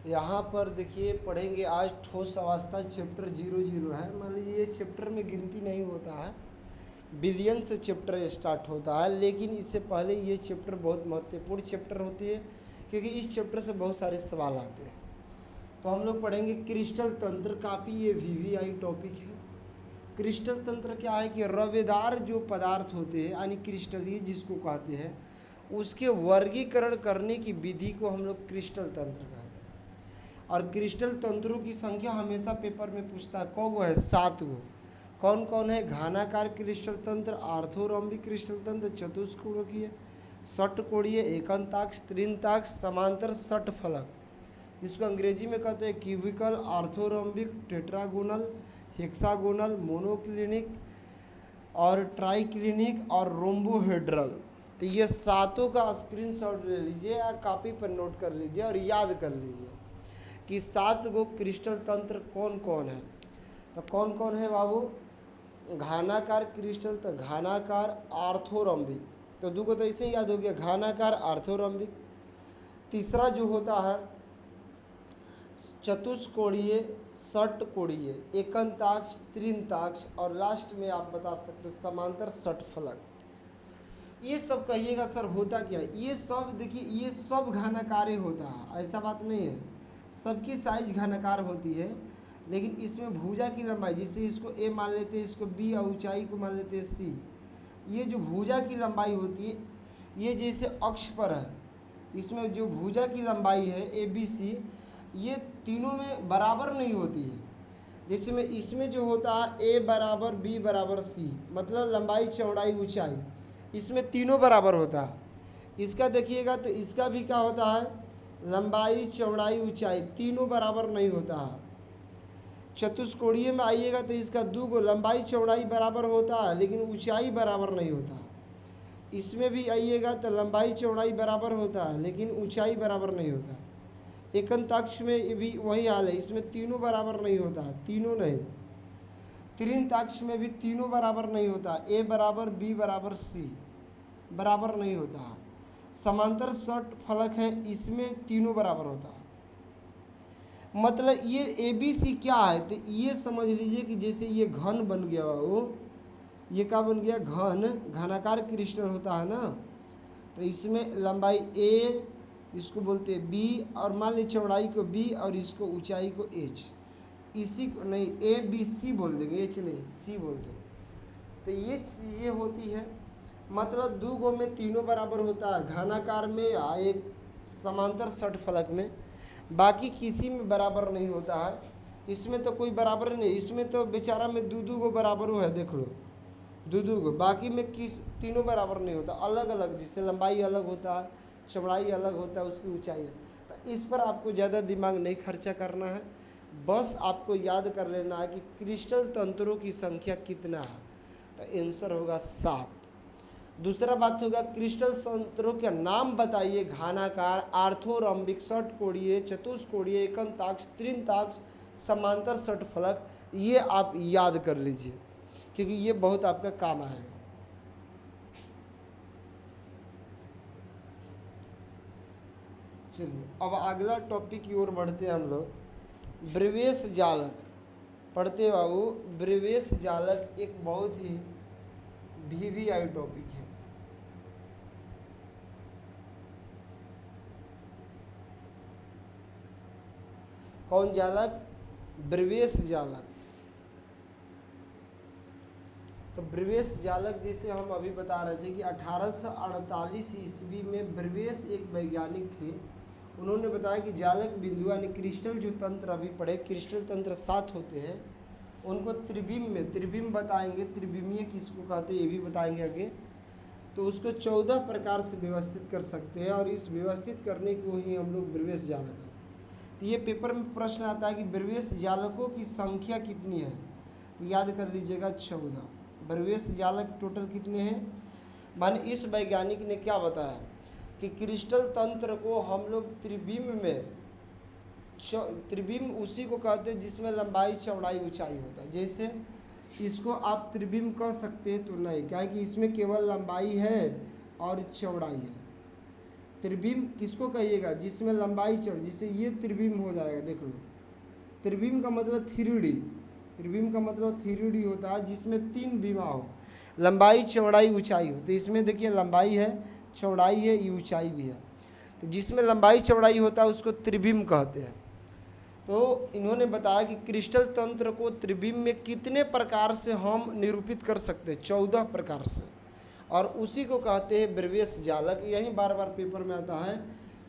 यहाँ पर देखिए पढ़ेंगे आज ठोस अवस्था चैप्टर 00 है। मान लीजिए ये चैप्टर में गिनती नहीं होता है, बिलियन से चैप्टर स्टार्ट होता है, लेकिन इससे पहले ये चैप्टर बहुत महत्वपूर्ण चैप्टर होती है क्योंकि इस चैप्टर से बहुत सारे सवाल आते हैं। तो हम लोग पढ़ेंगे क्रिस्टल तंत्र, काफ़ी ये वीवीआई टॉपिक है। क्रिस्टल तंत्र क्या है कि रवेदार जो पदार्थ होते हैं यानी क्रिस्टलीय जिसको कहते हैं, उसके वर्गीकरण करने की विधि को हम लोग क्रिस्टल तंत्र कहते हैं। और क्रिस्टल तंत्रों की संख्या हमेशा पेपर में पूछता है, कौ गो है? 7 गो। कौन कौन है? घानाकार क्रिस्टल तंत्र, आर्थोरॉम्बिक क्रिस्टल तंत्र, चतुष्कोणीय, षटकोणीय, एकंताक्ष, त्रिंताक्ष, समांतर, षटफलक। इसको अंग्रेजी में कहते हैं क्यूबिकल, आर्थोरॉम्बिक, टेट्रागोनल, हेक्सागोनल, मोनोक्लिनिक और ट्राइक्लिनिक और रोम्बोहेड्रल। तो ये सातों का स्क्रीनशॉट ले लीजिए या कॉपी पर नोट कर लीजिए और याद कर लीजिए कि 7 गो क्रिस्टल तंत्र कौन कौन है। तो कौन कौन है बाबू? घानाकार क्रिस्टल तंत्र, घानाकार, आर्थोरॉम्बिक, तो 2 को तो ऐसे ही याद हो गया, घानाकार, आर्थोरॉम्बिक। तीसरा जो होता है चतुष्कोणीय, षटकोणीय, एकंताक्ष, त्रिंताक्ष और लास्ट में आप बता सकते हो समांतर, षटफलक। ये सब कहिएगा सर होता क्या है? ये सब देखिए ये सब घनाकारे होता है, ऐसा बात नहीं है, सबकी साइज घनाकार होती है, लेकिन इसमें भुजा की लंबाई, जिसे इसको ए मान लेते हैं, इसको बी और ऊंचाई को मान लेते हैं सी। ये जो भुजा की लंबाई होती है ये जैसे अक्ष पर है, इसमें जो भुजा की लंबाई है ए बी सी, ये तीनों में बराबर नहीं होती है। जैसे में इसमें जो होता है ए बराबर बी बराबर सी, मतलब लंबाई चौड़ाई ऊंचाई, इसमें तीनों बराबर होता है। इसका देखिएगा तो इसका भी क्या होता है, लंबाई चौड़ाई ऊंचाई तीनों बराबर नहीं होता है। चतुष्कोणीय में आइएगा तो इसका 2 गो लंबाई चौड़ाई बराबर होता है लेकिन ऊंचाई बराबर नहीं होता। इसमें भी आइएगा तो लंबाई चौड़ाई बराबर होता है लेकिन ऊंचाई बराबर नहीं होता। एकंताक्ष में भी वही हाल है, इसमें तीनों बराबर नहीं होता, तीनों नहीं। त्रिंताक्ष में भी तीनों बराबर नहीं होता, ए बराबर बी बराबर सी बराबर नहीं होता। समांतर षट फलक है, इसमें तीनों बराबर होता है। मतलब ये ए बी सी क्या है, तो ये समझ लीजिए कि जैसे ये घन बन गया वो, ये क्या बन गया? घन, घनाकार क्रिस्टल होता है ना, तो इसमें लंबाई ए, इसको बोलते हैं बी, और मान ली चौड़ाई को बी और इसको ऊंचाई को एच, इसी को नहीं ए बी सी बोल देंगे, एच नहीं सी बोल देंगे। तो ये चीज़ें होती है, मतलब 2 गो में तीनों बराबर होता है, घनाकार में या एक समांतर षटफलक में, बाकी किसी में बराबर नहीं होता है। इसमें तो कोई बराबर नहीं, इसमें तो बेचारा में 2 गो बराबर हो है, देख लो 2 गो, बाकी में किस तीनों बराबर नहीं होता, अलग अलग, जिससे लंबाई अलग होता है, चौड़ाई अलग होता है, उसकी ऊंचाई है। तो इस पर आपको ज़्यादा दिमाग नहीं खर्चा करना है, बस आपको याद कर लेना है कि क्रिस्टल तंत्रों की संख्या कितना है, तो आंसर होगा 7। दूसरा बात होगा क्रिस्टल तंत्रों के नाम बताइए, घानाकार, आर्थोरॉम्बिक, षटकोणीय, चतुष्कोणीय, एकंताक्ष, त्रिंताक्ष, समांतर, षटफलक। ये आप याद कर लीजिए क्योंकि ये बहुत आपका काम आएगा। चलिए अब अगला टॉपिक की ओर बढ़ते हैं हम लोग। ब्रेवेश जालक पढ़ते बाबू। ब्रेवेश जालक एक बहुत ही वीवीआई टॉपिक है। कौन जालक? ब्रेवेश जालक। तो ब्रेवेश जालक जैसे हम अभी बता रहे थे कि 1848 ईस्वी में ब्रेवेश एक वैज्ञानिक थे, उन्होंने बताया कि जालक बिंदु यानी क्रिस्टल जो तंत्र अभी पढ़े, क्रिस्टल तंत्र 7 होते हैं, उनको त्रिविम में, त्रिविम बताएंगे, त्रिविमीय किसको कहते हैं ये भी बताएंगे आगे। तो उसको 14 प्रकार से व्यवस्थित कर सकते हैं और इस व्यवस्थित करने को ही हम लोग ब्रेवेश जालक कहते हैं। तो ये पेपर में प्रश्न आता है कि ब्रेवेश जालकों की संख्या कितनी है, तो याद कर लीजिएगा 14। ब्रेवेश जालक टोटल कितने हैं? माने इस वैज्ञानिक ने क्या बताया कि क्रिस्टल तंत्र को हम लोग त्रिविम में, त्रिविम उसी को कहते हैं जिसमें लंबाई चौड़ाई ऊंचाई होता है। जैसे इसको आप त्रिविम कह सकते हैं तो नहीं, क्या है कि इसमें केवल लंबाई है और चौड़ाई है। त्रिविम किसको कहिएगा? जिसमें लंबाई चौड़, जिसे ये त्रिविम हो जाएगा। देख लो, त्रिविम का मतलब 3D, त्रिविम का मतलब 3D होता है जिसमें 3 बीमा हो, लंबाई चौड़ाई ऊंचाई हो। तो इसमें देखिए लंबाई है, चौड़ाई है, ये ऊंचाई भी है। तो जिसमें लंबाई चौड़ाई होता है उसको त्रिविम कहते हैं। तो इन्होंने बताया कि क्रिस्टल तंत्र को त्रिविम में कितने प्रकार से हम निरूपित कर सकते हैं? 14 प्रकार से, और उसी को कहते हैं ब्रेवियस जालक। यही बार बार पेपर में आता है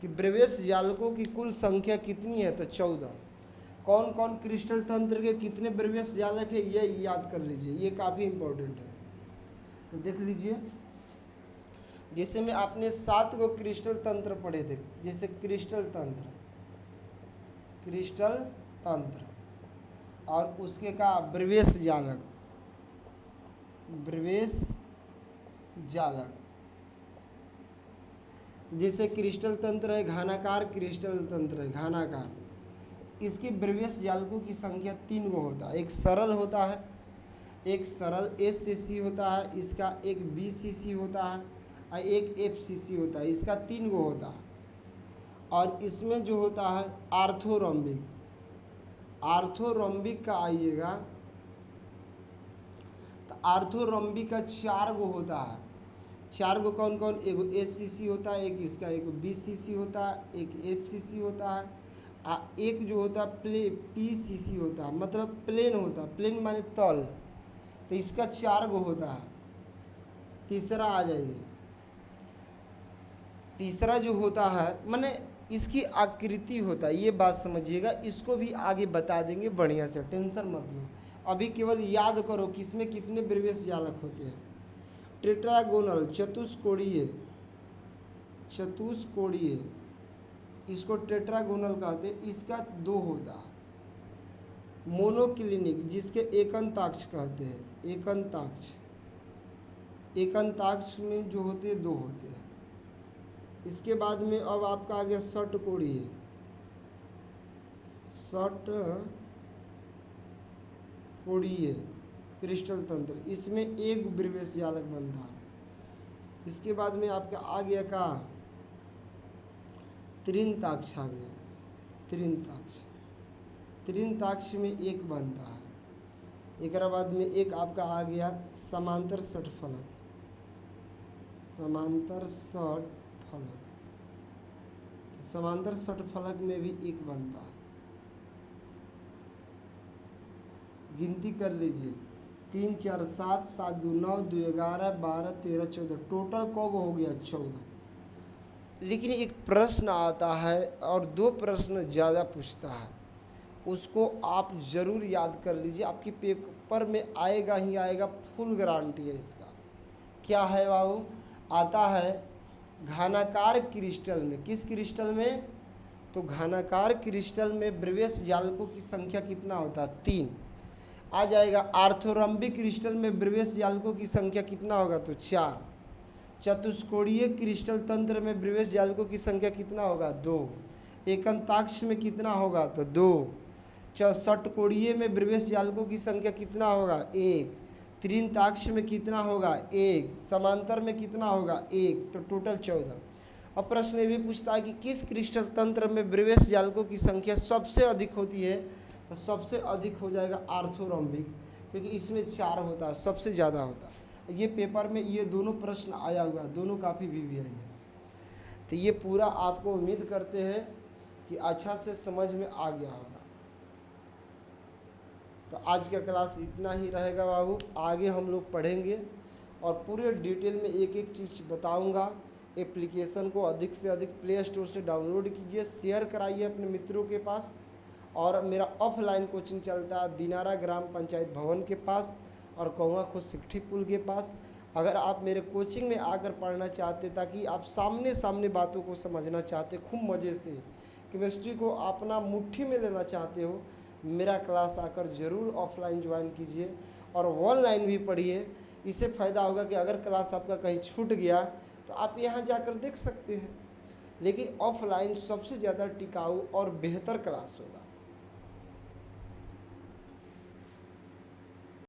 कि ब्रेवियस जालकों की कुल संख्या कितनी है? तो 14। कौन कौन क्रिस्टल तंत्र के कितने ब्रेवियस जालक है ये याद कर लीजिए, ये काफ़ी इंपॉर्टेंट है। तो देख लीजिए, जैसे में आपने 7 गो क्रिस्टल तंत्र पढ़े थे, जैसे क्रिस्टल तंत्र, क्रिस्टल तंत्र, और उसके का ब्रेवियस जालक, ब्रेवियस जालक। जैसे क्रिस्टल तंत्र है घनाकार, क्रिस्टल तंत्र है घनाकार, इसके ब्रेवियस जालकों की संख्या 3 गो होता है। एक सरल होता है, एक सरल SCC होता है, इसका एक BCC होता है और एक FCC होता है, इसका 3 गो होता है। और इसमें जो होता है आर्थोरोम्बिक, आर्थोरोम्बिक का आइएगा तो आर्थोरोम्बिक का 4 गो होता है। 4 गो कौन कौन? एक SCC होता है, एक इसका एक BCC होता है, एक FCC होता है, एक जो होता है PCC होता है, मतलब प्लेन होता है, प्लेन माने तल। तो इसका 4 गो होता है। तीसरा आ जाइए, तीसरा जो होता है माने इसकी आकृति होता है, ये बात समझिएगा, इसको भी आगे बता देंगे बढ़िया से, टेंशन मत लो। अभी केवल याद करो कि इसमें कितने ब्रेवियस जालक होते हैं। टेट्रागोनल, चतुष्कोणीय, चतुष्कोणीय, इसको टेट्रागोनल कहते हैं, इसका 2 होता है। मोनोक्लिनिक, जिसके एकंताक्ष कहते हैं, एकंताक्ष, एकंताक्ष में जो होते हैं 2 होते हैं। इसके बाद में अब आपका आ गया षटकोणीय, षटकोणीय क्रिस्टल तंत्र, इसमें एक ब्रेवियस जालक बनता है। इसके बाद में आपका आ गया का त्रिनताक्ष आ गया, त्रिनताक्ष, त्रिनताक्ष में एक बनता है। एक बाद में एक आपका आ गया समांतर षटफलक, समांतर षटफलक, समांतर षटफलक में भी एक बनता है। गिनती कर लीजिए, 3 4 7 7 2 9 2 11 12 13 14, टोटल कौगो हो गया 14। लेकिन एक प्रश्न आता है और 2 प्रश्न ज़्यादा पूछता है, उसको आप ज़रूर याद कर लीजिए, आपके पेपर में आएगा ही आएगा, फुल गारंटी है इसका। क्या है बाबू? आता है घनाकार क्रिस्टल में, किस क्रिस्टल में? तो घनाकार क्रिस्टल में ब्रेवियस जालकों की संख्या कितना होता है? 3 आ जाएगा। आर्थोरम्बिक क्रिस्टल में ब्रेवियस जालकों की संख्या कितना होगा? तो 4। चतुष्कोणीय क्रिस्टल तंत्र में ब्रेवियस जालकों की संख्या कितना होगा? 2। एकंताक्ष में कितना होगा? तो 2। षटकोणीय में ब्रेवियस जालकों की संख्या कितना होगा? 1। त्रिनताक्ष में कितना होगा? 1। समांतर में कितना होगा? 1। तो टोटल 14। अब प्रश्न ये भी पूछता है कि किस क्रिस्टल तंत्र में ब्रेवियस जालकों की संख्या सबसे अधिक होती है? तो सबसे अधिक हो जाएगा आर्थोरोम्बिक, क्योंकि इसमें 4 होता है, सबसे ज़्यादा होता है। ये पेपर में ये दोनों प्रश्न आया हुआ, दोनों काफ़ी VVI है। तो ये पूरा आपको उम्मीद करते हैं कि अच्छा से समझ में आ गया होगा। तो आज का क्लास इतना ही रहेगा बाबू, आगे हम लोग पढ़ेंगे और पूरे डिटेल में एक एक चीज़ बताऊंगा। एप्लीकेशन को अधिक से अधिक प्ले स्टोर से डाउनलोड कीजिए, शेयर कराइए अपने मित्रों के पास। और मेरा ऑफलाइन कोचिंग चलता है दिनारा ग्राम पंचायत भवन के पास और कौवा खुद सिकठी पुल के पास। अगर आप मेरे कोचिंग में आकर पढ़ना चाहते, ताकि आप सामने सामने बातों को समझना चाहते, खूब मज़े से केमिस्ट्री को अपना मुट्ठी में लेना चाहते हो, मेरा क्लास आकर ज़रूर ऑफलाइन ज्वाइन कीजिए और ऑनलाइन भी पढ़िए। इससे फ़ायदा होगा कि अगर क्लास आपका कहीं छूट गया तो आप यहाँ जाकर देख सकते हैं। लेकिन ऑफलाइन सबसे ज़्यादा टिकाऊ और बेहतर क्लास होगा।